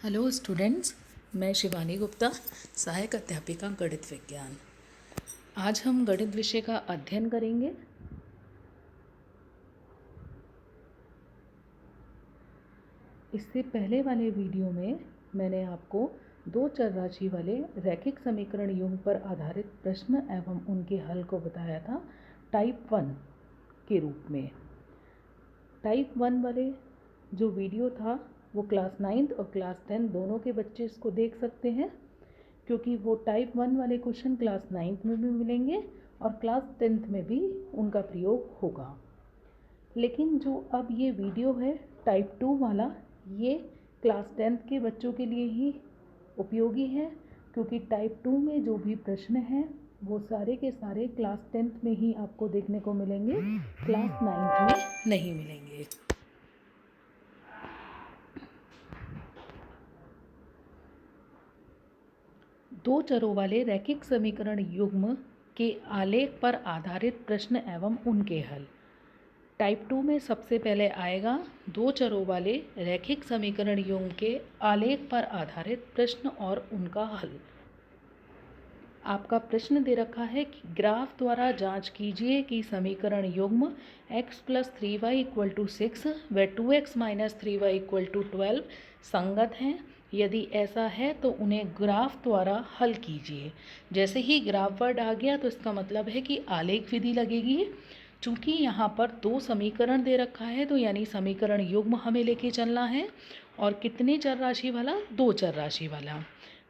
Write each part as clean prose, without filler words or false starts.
Hello students, मैं शिवानी गुप्ता, सहायक अध्यापिका गणित विज्ञान। आज हम गणित विषय का अध्ययन करेंगे। इससे पहले वाले वीडियो में मैंने आपको दो चर राशि वाले रैखिक समीकरण युग्म पर आधारित प्रश्न एवं उनके हल को बताया था टाइप 1 के रूप में। टाइप 1 वाले जो वीडियो था वो क्लास 9th और क्लास 10 दोनों के बच्चे इसको देख सकते हैं, क्योंकि वो टाइप 1 वाले क्वेश्चन क्लास 9th में भी मिलेंगे और क्लास 10th में भी उनका प्रयोग होगा। लेकिन जो अब ये वीडियो है टाइप 2 वाला, ये क्लास 10th के बच्चों के लिए ही उपयोगी है, क्योंकि टाइप 2 में जो भी प्रश्न हैं वो सारे के सारे क्लास 10th में ही आपको देखने को मिलेंगे, क्लास 9th में नहीं मिलेंगे। दो चरों वाले रैखिक समीकरण युग्म के आलेख पर आधारित प्रश्न एवं उनके हल। टाइप 2 में सबसे पहले आएगा दो चरों वाले रैखिक समीकरण युग्म के आलेख पर आधारित प्रश्न और उनका हल। आपका प्रश्न दे रखा है कि ग्राफ द्वारा जांच कीजिए कि समीकरण युग्म x + 3y = 6 व 2x - 3y = 12 संगत हैं। यदि ऐसा है तो उन्हें ग्राफ द्वारा हल कीजिए। जैसे ही ग्राफ वर्ड आ गया तो इसका मतलब है कि आलेख विधि लगेगी। चूँकि यहाँ पर दो समीकरण दे रखा है तो यानी समीकरण युग्म हमें लेके चलना है, और कितने चर राशि वाला? दो चर राशि वाला।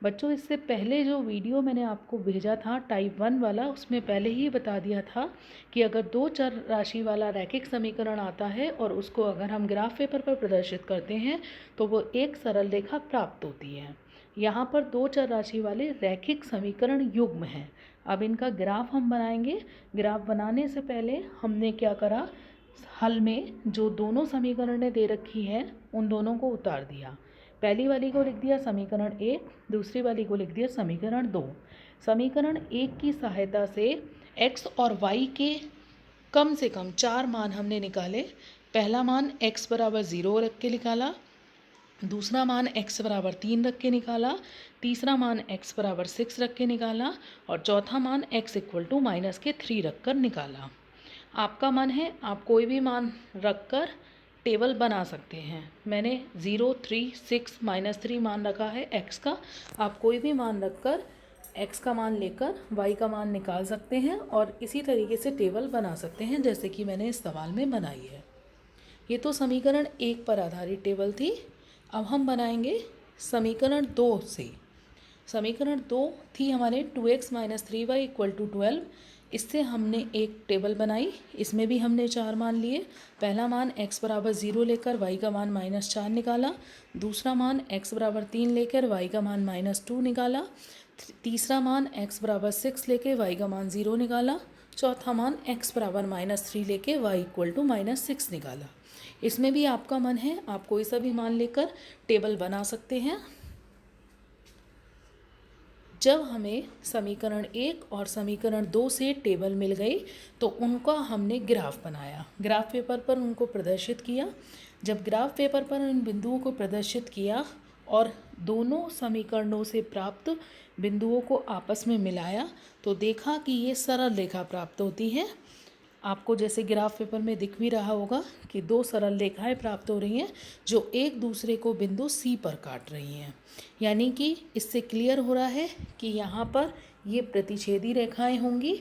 बच्चों, इससे पहले जो वीडियो मैंने आपको भेजा था टाइप 1 वाला, उसमें पहले ही बता दिया था कि अगर दो चर राशि वाला रैखिक समीकरण आता है और उसको अगर हम ग्राफ पेपर पर प्रदर्शित करते हैं तो वो एक सरल रेखा प्राप्त होती है। यहाँ पर दो चर राशि वाले रैखिक समीकरण युग्म हैं। अब इनका ग्राफ हम बनाएंगे। ग्राफ बनाने से पहले हमने क्या करा, हल में जो दोनों समीकरणें दे रखी हैं उन दोनों को उतार दिया। पहली वाली को लिख दिया समीकरण 1, दूसरी वाली को लिख दिया समीकरण 2। समीकरण 1 की सहायता से x और y के कम से कम 4 मान हमने निकाले। पहला मान x = 0 रख के निकाला, दूसरा मान x = 3 रख के निकाला, तीसरा मान x = 6 रख के निकाला और चौथा मान x = -3 रख कर निकाला। आपका मन है आप कोई भी मान रख कर टेबल बना सकते हैं। मैंने 0, 3, 6, -3 मान रखा है x का। आप कोई भी मान रखकर x का मान लेकर y का मान निकाल सकते हैं और इसी तरीके से टेबल बना सकते हैं जैसे कि मैंने इस सवाल में बनाई है। ये तो समीकरण 1 पर आधारित टेबल थी। अब हम बनाएंगे समीकरण 2 से। समीकरण 2 थी हमारे 2x - 3y = 12। इससे हमने एक टेबल बनाई। इसमें भी हमने 4 मान लिए। पहला मान x = 0 लेकर y का मान -4 निकाला, दूसरा मान x = 3 लेकर y का मान -2 निकाला, तीसरा मान x = 6 लेके y का मान 0 निकाला, चौथा मान x = -3 लेके y = -6 निकाला। इसमें भी आपका मन है आप कोई सा भी मान लेकर टेबल बना सकते हैं। जब हमें समीकरण 1 और समीकरण 2 से टेबल मिल गई तो उनका हमने ग्राफ बनाया, ग्राफ पेपर पर उनको प्रदर्शित किया। जब ग्राफ पेपर पर इन बिंदुओं को प्रदर्शित किया और दोनों समीकरणों से प्राप्त बिंदुओं को आपस में मिलाया तो देखा कि ये सरल रेखा प्राप्त होती है। आपको जैसे ग्राफ पेपर में दिख भी रहा होगा कि दो सरल रेखाएं प्राप्त हो रही हैं जो एक दूसरे को बिंदु C पर काट रही हैं। यानी कि इससे क्लियर हो रहा है कि यहाँ पर ये प्रतिच्छेदी रेखाएं होंगी,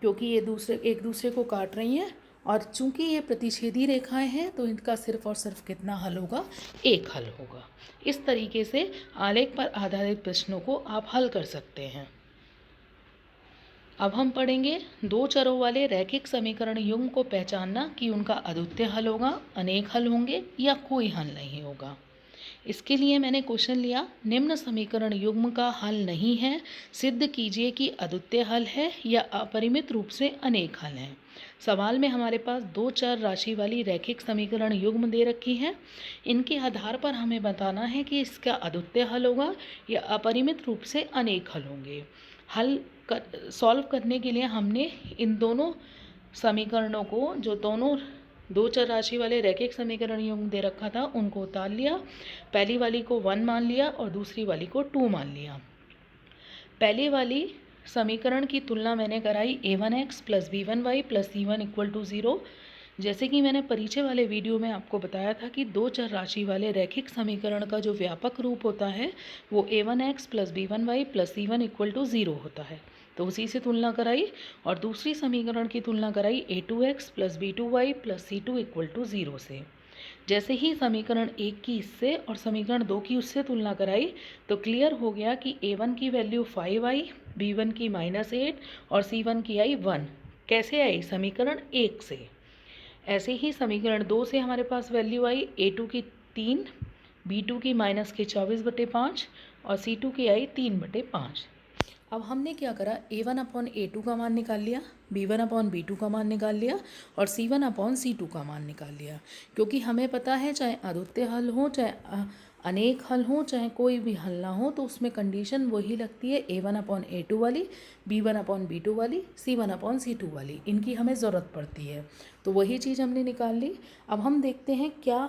क्योंकि ये एक दूसरे को काट रही हैं। और चूंकि ये प्रतिच्छेदी रेखाएं हैं तो इनका सिर्फ और सिर्फ कितना हल होगा? एक हल होगा। इस तरीके से आलेख पर आधारित प्रश्नों को आप हल कर सकते हैं। अब हम पढ़ेंगे दो चरों वाले रैखिक समीकरण युग्म को पहचानना कि उनका अद्वितीय हल होगा, अनेक हल होंगे या कोई हल नहीं होगा। इसके लिए मैंने क्वेश्चन लिया, निम्न समीकरण युग्म का हल नहीं है, सिद्ध कीजिए कि अद्वितीय हल है या अपरिमित रूप से अनेक हल हैं। सवाल में हमारे पास दो चर राशि वाली रैखिक समीकरण युग्म दे रखी है। इनके आधार पर हमें बताना है कि इसका अद्वितीय हल होगा या अपरिमित रूप से अनेक हल होंगे। सॉल्व करने के लिए हमने इन दोनों समीकरणों को, जो दोनों दो चर राशि वाले रैखिक समीकरण युग्म दे रखा था, उनको उतार लिया। पहली वाली को 1 मान लिया और दूसरी वाली को 2 मान लिया। पहली वाली समीकरण की तुलना मैंने कराई a1x plus b1y plus c1 equal to 0। जैसे कि मैंने परिचय वाले वीडियो में आपको बताया था कि दो चर राशि वाले रैखिक समीकरण का जो व्यापक रूप होता है वो a1x plus b1y plus c1 equal to 0 होता है, तो उसी से तुलना कराई। और दूसरी समीकरण की तुलना कराई a2x plus b2y plus c2 equal to 0 से। जैसे ही समीकरण 1 की इससे और समीकरण 2 की उससे तुलना कराई तो क्लियर हो गया कि a1 की वैल्यू 5 आई, b1 की -8 और c1 की आई 1। कैसे आई? समीकरण 1 से। ऐसे ही समीकरण 2 से हमारे पास वैल्यू आई a2 की 3, b2 की -24/5 और c2 की आई 3/5। अब हमने क्या करा, a1/a2 का मान निकाल लिया, b1/b2 का मान निकाल लिया और c1/c2 का मान निकाल लिया। क्योंकि हमें पता है चाहे अद्वितीय हल हो, चाहे अनेक हल हो, चाहे कोई भी हल ना हो, तो उसमें कंडीशन वही लगती है a1/a2 वाली, b1/b2 वाली, c1/c2 वाली। इनकी हमें ज़रूरत पड़ती है, तो वही चीज़ हमने निकाल ली। अब हम देखते हैं क्या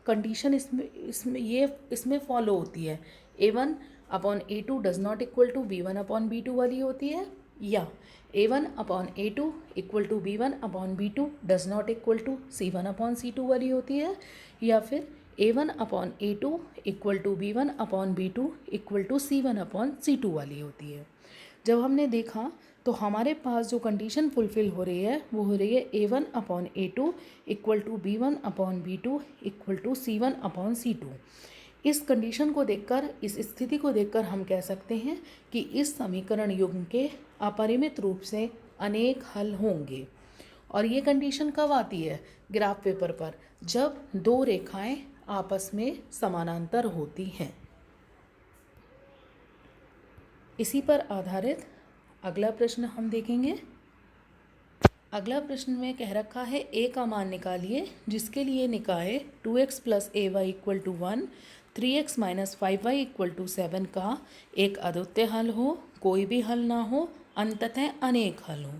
कंडीशन इसमें फॉलो होती है। a1/a2 does not equal to b1/b2 वाली होती है, या a1/a2 equal to b1/b2 does not equal to c1/c2 वाली होती है, या फिर a1/a2 equal to b1/b2 equal to c1/c2 वाली होती है। जब हमने देखा तो हमारे पास जो कंडीशन फुलफ़िल हो रही है वो हो रही है a1/a2 equal to b1/b2 equal to c1/c2। इस कंडीशन को देखकर, इस स्थिति को देखकर हम कह सकते हैं कि इस समीकरण युग्म के अपरिमित रूप से अनेक हल होंगे। और ये कंडीशन कब आती है? ग्राफ पेपर पर, जब दो रेखाएं आपस में समानांतर होती हैं। इसी पर आधारित अगला प्रश्न हम देखेंगे। अगला प्रश्न में कह रखा है a का मान निकालिए जिसके लिए निकाय 2x plus ay equal to 1, 3x minus 5y equal to 7 का एक अद्वितीय हल हो, कोई भी हल ना हो, अंततः अनेक हल हो।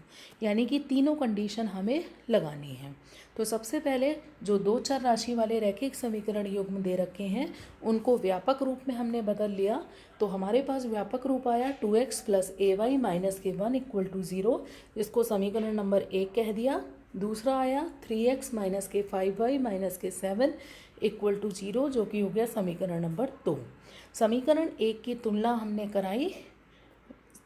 यानी कि तीनों कंडीशन हमें लगानी है। तो सबसे पहले जो दो चर राशि वाले रैखिक समीकरण युग्म दे रखे हैं उनको व्यापक रूप में हमने बदल लिया। तो हमारे पास व्यापक रूप आया 2x प्लस ay माइनस के 1 इक्वल टू 0, जिसको समीकरण नंबर 1 कह दिया। दूसरा आया 3x माइनस के 5y माइनस के 7 इक्वल टू 0, जो कि हो गया समीकरण नंबर 2। समीकरण 1 की तुलना हमने कराई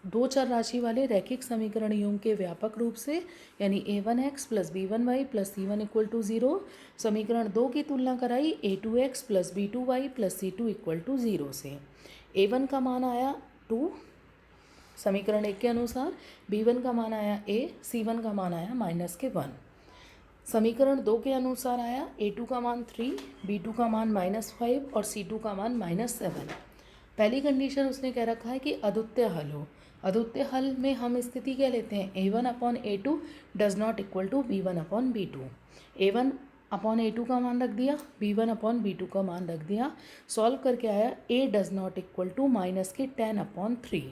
दो चर राशि वाले रैखिक समीकरण युग्म के व्यापक रूप से, यानी a1x plus b1y plus c1 equal to 0। समीकरण 2 की तुलना कराई a2x plus b2y plus c2 equal to 0 से। a1 का मान आया 2 समीकरण 1 के अनुसार, b1 का मान आया a, c1 का मान आया माइनस के 1। समीकरण 2 के अनुसार आया a2 का मान 3, b2 का मान -5 और c2 का मान -7। पहली कंडीशन उसने कह रखा है कि अद्वितीय हल हो। अद्वितीय हल में हम स्थिति क्या लेते हैं, a1/a2 does not equal to b1/b2। a1/a2 का मान रख दिया, b1/b2 का मान रख दिया। सॉल्व करके आया a does not equal to minus के 10/3।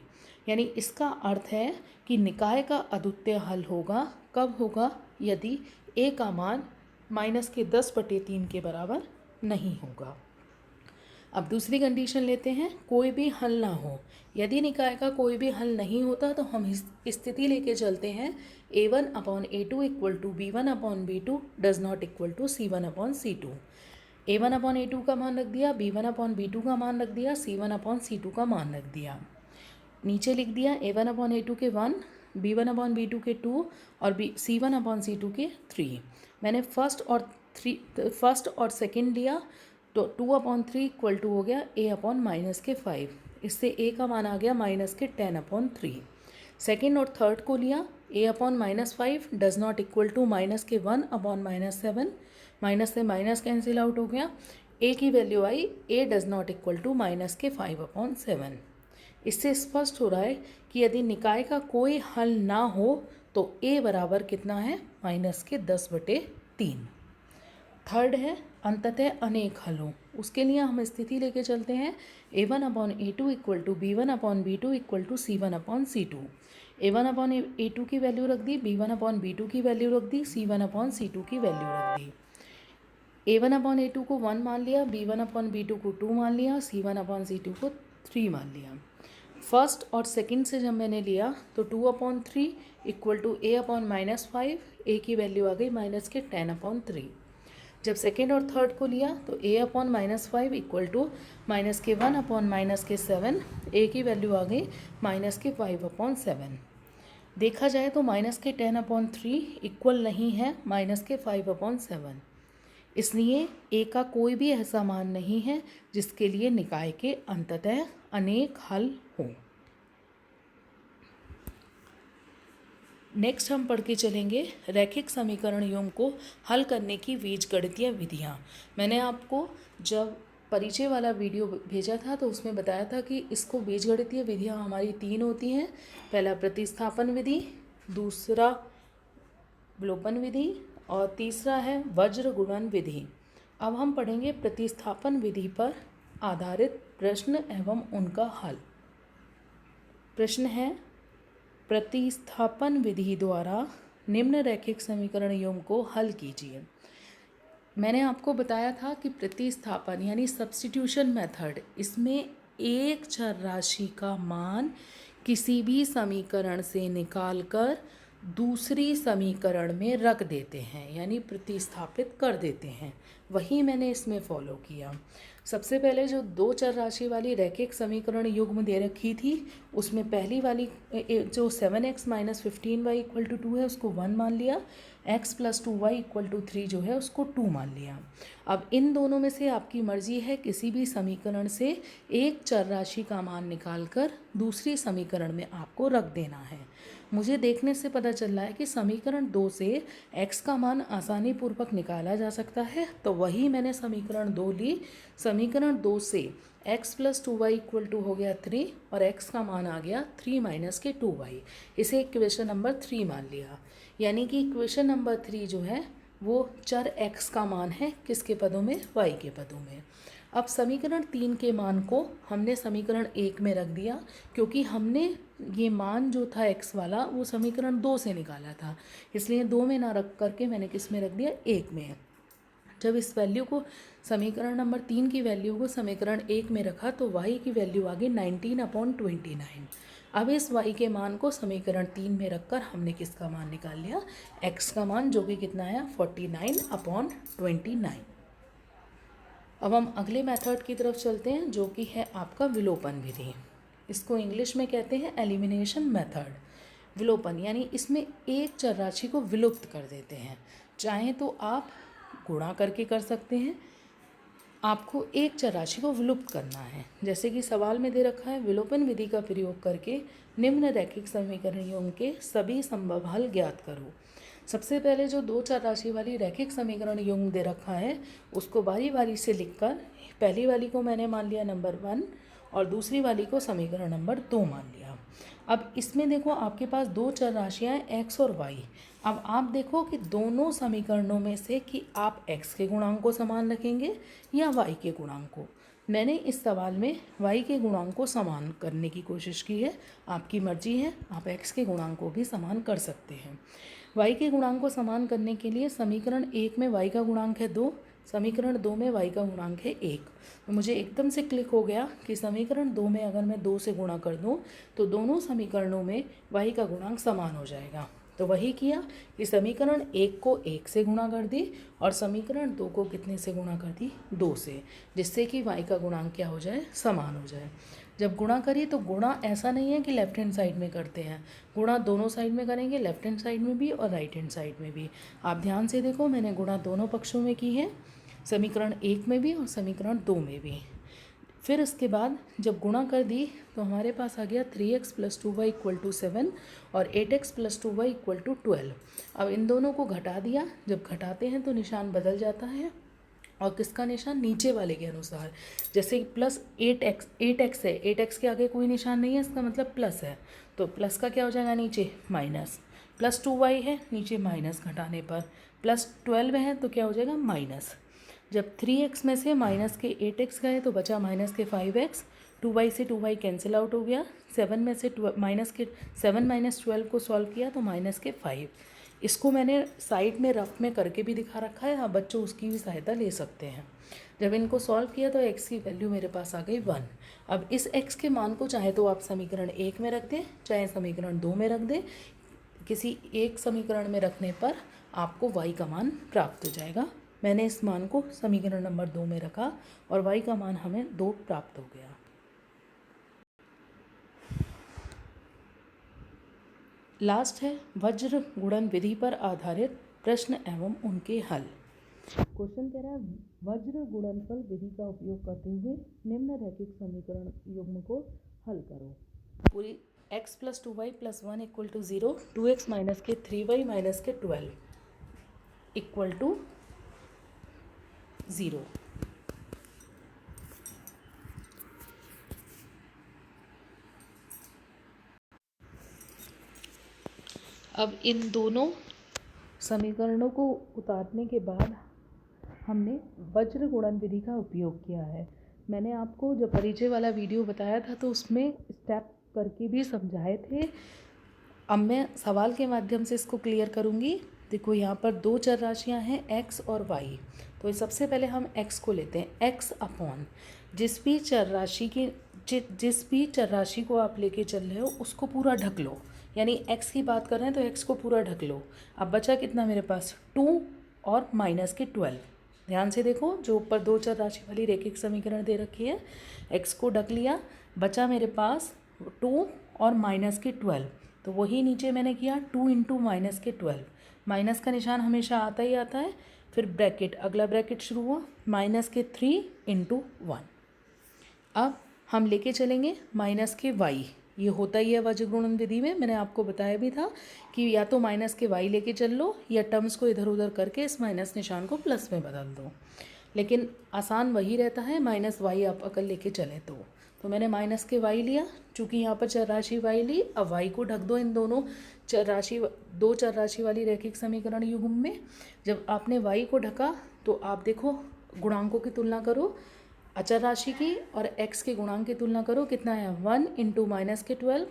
यानी इसका अर्थ है कि निकाय का अद्वितीय हल होगा, कब होगा? यदि a का मान माइनस के 10/3 के बराबर नहीं होगा। अब दूसरी कंडीशन लेते हैं, कोई भी हल ना हो। यदि निकाय का कोई भी हल नहीं होता तो हम स्थिति लेके चलते हैं a1/a2 equal to b1/b2 does not equal to c1/c2। a1/a2 का मान रख दिया, b1/b2 का मान रख दिया, c1/c2 का मान रख दिया। नीचे लिख दिया a1/a2 के 1, b1/b2 के 2 और c1/c2 के 3। मैंने फर्स्ट और सेकंड लिया तो 2/3 इक्वल टू हो गया a/-5। इससे a का मान आ गया माइनस के 10/3। सेकंड और थर्ड को लिया, a/-5 does not equal to minus के 1/-7। माइनस से माइनस कैंसिल आउट हो गया, a की वैल्यू आई a does not equal to minus के 5/7। इससे स्पष्ट हो रहा है कि यदि निकाय का कोई हल ना हो तो a बराबर कितना है, माइनस के 10/3। थर्ड है अंततः अनेक हल हों, उसके लिए हम स्थिति लेके चलते हैं a1/a2 equal to b1/b2 equal to c1/c2। a1/a2 की वैल्यू रख दी, b1/b2 की वैल्यू रख दी, c1/c2 की वैल्यू रख दी। a1/a2 को 1 मान लिया, b1/b2 को 2 मान लिया, c1/c2 को 3 मान लिया। फर्स्ट और सेकंड से जब मैंने लिया तो 2/3 इक्वल टू a/-5, a की वैल्यू आ गई माइनस के 10/3। जब सेकेंड और थर्ड को लिया तो a/-5 इक्वल टू माइनस के 1/-7, a की वैल्यू आ गई माइनस के 5/7। देखा जाए तो माइनस के 10/3 इक्वल नहीं है माइनस के 5/7, इसलिए a का कोई भी ऐसा मान नहीं है जिसके लिए निकाय के अंततः अनेक हल हों। नेक्स्ट हम पढ़ के चलेंगे रैखिक समीकरण युग्म को हल करने की बीजगणितीय विधियाँ। मैंने आपको जब परिचय वाला वीडियो भेजा था तो उसमें बताया था कि इसको बीजगणितीय विधियाँ हमारी 3 होती हैं। पहला प्रतिस्थापन विधि, दूसरा विलोपन विधि और तीसरा है वज्र गुणन विधि। अब हम पढ़ेंगे प्रतिस्थापन विधि पर आधारित प्रश्न एवं उनका हल। प्रश्न है, प्रतिस्थापन विधि द्वारा निम्न रैखिक समीकरण युग्म को हल कीजिए। मैंने आपको बताया था कि प्रतिस्थापन यानी सब्स्टिट्यूशन मेथड, इसमें एक चर राशि का मान किसी भी समीकरण से निकालकर दूसरी समीकरण में रख देते हैं, यानी प्रतिस्थापित कर देते हैं। वही मैंने इसमें फॉलो किया। सबसे पहले जो 2 चर राशि वाली रैखिक समीकरण युग्म दे रखी थी, उसमें पहली वाली जो 7x - 15y = 2 है उसको 1 मान लिया, x + 2y = 3 जो है उसको 2 मान लिया। अब इन दोनों में से आपकी मर्जी है, किसी भी समीकरण से एक चर राशि का मान निकालकर दूसरी समीकरण में आपको रख देना है। मुझे देखने से पता चल रहा है कि समीकरण 2 से x का मान आसानी पूर्वक निकाला जा सकता है, तो वही मैंने समीकरण 2 ली। समीकरण 2 से x + 2y = हो गया 3 और x का मान आ गया 3 - के 2y। इसे इक्वेशन नंबर 3 मान लिया, यानी कि इक्वेशन नंबर 3 जो है वो चर x का मान है, किसके पदों में, y के पदों में। अब समीकरण 3 के मान को हमने समीकरण 1 में रख दिया, क्योंकि हमने ये मान जो था x वाला वो समीकरण 2 से निकाला था, इसलिए 2 में ना रख करके मैंने किस में रख दिया, 1 में। जब इस वैल्यू को समीकरण नंबर 3 की वैल्यू को समीकरण 1 में रखा तो y की वैल्यू आ गई 19/29। अब इस y के मान को समीकरण 3 में रखकर हमने किसका मान निकाल लिया, x का मान, जो कि कितना आया, 49/29। अब हम अगले मेथड की तरफ चलते हैं, जो कि है आपका विलोपन विधि। इसको इंग्लिश में कहते हैं एलिमिनेशन मेथड। विलोपन यानी इसमें एक चर राशि को विलुप्त कर देते हैं। चाहे तो आप गुणा करके कर सकते हैं, आपको एक चर राशि को विलुप्त करना है। जैसे कि सवाल में दे रखा है, विलोपन विधि का प्रयोग करके निम्न रैखिक समीकरण युग्म के सभी संभव हल ज्ञात करो। सबसे पहले जो 2 चर राशि वाली रैखिक समीकरण युग्म दे रखा है उसको बारी बारी से लिखकर, पहली वाली को मैंने मान लिया नंबर 1 और दूसरी वाली को समीकरण नंबर 2 मान लिया। अब इसमें देखो आपके पास 2 चर राशियाँ हैं x और y। अब आप देखो कि दोनों समीकरणों में से कि आप x के गुणांक को समान रखेंगे या y के गुणांक को। मैंने इस सवाल में y के गुणांक को समान करने की कोशिश की है, आपकी मर्जी है, आप x के गुणांक को भी समान कर सकते हैं। y के गुणांक को समान करने के लिए समीकरण 1 में y का गुणांक है 2, समीकरण 2 में y का गुणांक है 1। तो मुझे एकदम से क्लिक हो गया कि समीकरण 2 में अगर मैं 2 से गुणा कर दूं तो दोनों समीकरणों में y का गुणांक समान हो जाएगा। तो वही किया कि समीकरण 1 को 1 से गुणा कर दी और समीकरण 2 को कितने से गुणा कर दी, 2 से, जिससे कि y का गुणांक क्या हो जाए, समान हो जाए। जब गुणा करिए तो गुणा ऐसा नहीं है कि लेफ्ट हैंड साइड में करते हैं, गुणा दोनों साइड में करेंगे, लेफ्ट हैंड साइड में भी और राइट हैंड साइड में भी। आप ध्यान से देखो, मैंने गुणा दोनों पक्षों में की है, समीकरण 1 में भी और समीकरण 2 में भी। फिर इसके बाद जब गुणा कर दी तो हमारे पास आ गया 3x + 2y = 7 और 8x + 2y = 12। अब इन दोनों को घटा दिया, जब घटाते हैं तो निशान बदल जाता है और किसका निशान, नीचे वाले के अनुसार। जैसे प्लस 8x है, 8x के आगे कोई निशान नहीं है, इसका मतलब प्लस है, तो प्लस का क्या हो जाएगा, नीचे माइनस। प्लस 2y है, नीचे माइनस घटाने पर। प्लस 12 है तो क्या हो जाएगा, माइनस। जब 3x में से माइनस के 8x गए तो बचा माइनस के 5x, 2y से 2y कैंसिल आउट हो गया, 7 में से माइनस के 7 माइनस 12 को सॉल्व किया तो माइनस के 5। इसको मैंने साइड में रफ में करके भी दिखा रखा है, आप बच्चों उसकी भी सहायता ले सकते हैं। जब इनको सॉल्व किया तो x की वैल्यू मेरे पास आ गई 1। अब इस x के मान को चाहे तो आप समीकरण 1 में रख दें, चाहे समीकरण 2 में रख दें। किसी एक समीकरण में रखने पर आपको y का मान प्राप्त हो जाएगा। मैंने इस मान को समीकरण नंबर 2 में रखा और y का मान हमें 2 प्राप्त हो गया। लास्ट है वज्र गुणन विधि पर आधारित प्रश्न एवं उनके हल। क्वेश्चन कह रहा है वज्र गुणनफल विधि का उपयोग करते हुए निम्न रैखिक समीकरण युग्म को हल करो। पूरी x + 2y + 1 = 0, 2x माइनस के 3y माइनस के 12 = 0। अब इन दोनों समीकरणों को उतारने के बाद हमने वज्र गुणन विधि का उपयोग किया है। मैंने आपको जो परिचय वाला वीडियो बताया था तो उसमें स्टेप करके भी समझाए थे। अब मैं सवाल के माध्यम से इसको क्लियर करूँगी। देखो यहाँ पर दो चर राशियाँ हैं x और y। तो सबसे पहले हम x को लेते हैं। x अपॉन जिस भी चर राशि को आप लेके चल रहे हो उसको पूरा ढक लो, यानी x की बात कर रहे हैं तो x को पूरा ढक लो। अब बचा कितना मेरे पास 2 और माइनस के 12। ध्यान से देखो, जो ऊपर दो चर राशि वाली रैखिक समीकरण दे रखी है, x को ढक लिया, बचा मेरे पास 2 और माइनस के 12। तो वही नीचे मैंने किया 2 × माइनस के 12। माइनस का निशान हमेशा आता ही आता है। फिर ब्रैकेट, अगला ब्रैकेट शुरू हुआ माइनस के 3 × 1। अब हम लेके चलेंगे माइनस के y। ये होता ही है वज्र गुणन विधि में, मैंने आपको बताया भी था कि या तो माइनस के y लेके चल लो या टर्म्स को इधर उधर करके इस माइनस निशान को प्लस में बदल दो, लेकिन आसान वही रहता है माइनस y आप अगर लेके चले तो मैंने माइनस के y लिया। चूँकि यहाँ पर चर राशि y ली, अब y को ढक दो इन दोनों दो चर राशि वाली रैखिक समीकरण युग्म में। जब आपने y को ढका तो आप देखो गुणांकों की तुलना करो, अचर राशि की और x के गुणांक की तुलना करो, कितना है 1 × माइनस के 12,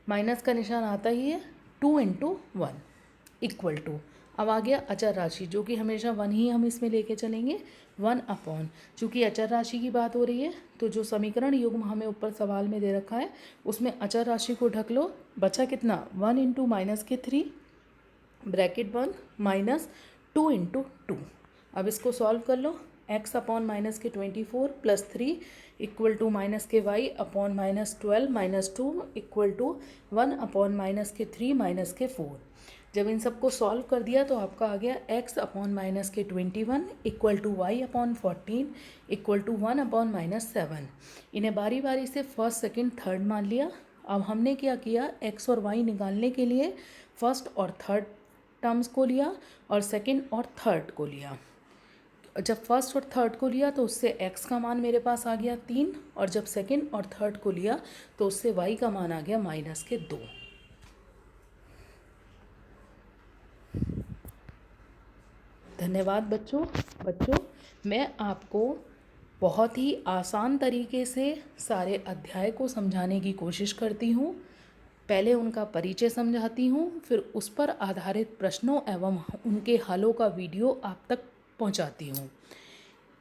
माइनस का निशान आता ही है 2 × 1 = अब आ गया अचर राशि, जो कि हमेशा 1 ही हम इसमें लेके चलेंगे। 1 अपॉन, चूँकि अचर राशि की बात हो रही है तो जो समीकरण युग्म हमें ऊपर सवाल में दे रखा है उसमें अचर राशि को ढक लो। बचा कितना 1 × माइनस के 3 ब्रैकेट बंद माइनस 2 × 2। अब इसको सॉल्व कर लो। x अपॉन माइनस के 24 + 3 = माइनस के y upon minus 12 - 2 = 1 upon minus के 3 माइनस के 4। जब इन सबको सॉल्व कर दिया तो आपका आ गया x अपॉन माइनस के 21 = y अपॉन 14 = 1 अपॉन माइनस 7। इन्हें बारी बारी से फर्स्ट, सेकंड, थर्ड मान लिया। अब हमने क्या किया, x और y निकालने के लिए फर्स्ट और थर्ड टर्म्स को लिया और सेकंड और थर्ड को लिया। जब फर्स्ट और थर्ड को लिया तो उससे x का मान मेरे पास आ गया 3, और जब सेकंड और थर्ड को लिया तो उससे y का मान आ गया माइनस के 2। धन्यवाद बच्चों, मैं आपको बहुत ही आसान तरीके से सारे अध्याय को समझाने की कोशिश करती हूँ। पहले उनका परिचय समझाती हूँ, फिर उस पर आधारित प्रश्नों एवं उनके हलों का वीडियो आप तक पहुँचाती हूँ।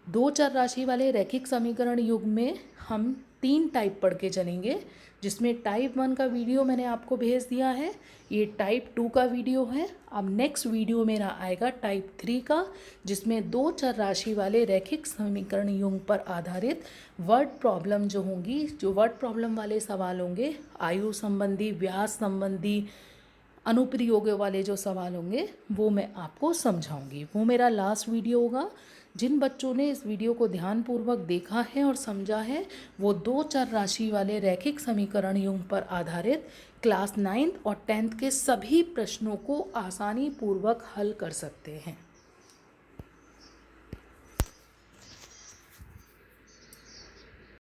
दो चर राशि वाले रैखिक समीकरण युग्म में हम 3 टाइप पढ़ के चलेंगे, जिसमें टाइप 1 का वीडियो मैंने आपको भेज दिया है, ये टाइप 2 का वीडियो है। अब नेक्स्ट वीडियो मेरा आएगा टाइप 3 का, जिसमें दो चर राशि वाले रैखिक समीकरण युग्म पर आधारित वर्ड प्रॉब्लम जो होंगी, जो वर्ड प्रॉब्लम वाले सवाल होंगे, आयु संबंधी, व्यास संबंधी, अनुप्रयोग वाले जो सवाल होंगे वो मैं आपको समझाऊंगी। वो मेरा लास्ट वीडियो होगा। जिन बच्चों ने इस वीडियो को ध्यानपूर्वक देखा है और समझा है वो दो चर राशि वाले रैखिक समीकरण युग्म पर आधारित क्लास 9th और 10th के सभी प्रश्नों को आसानी पूर्वक हल कर सकते हैं।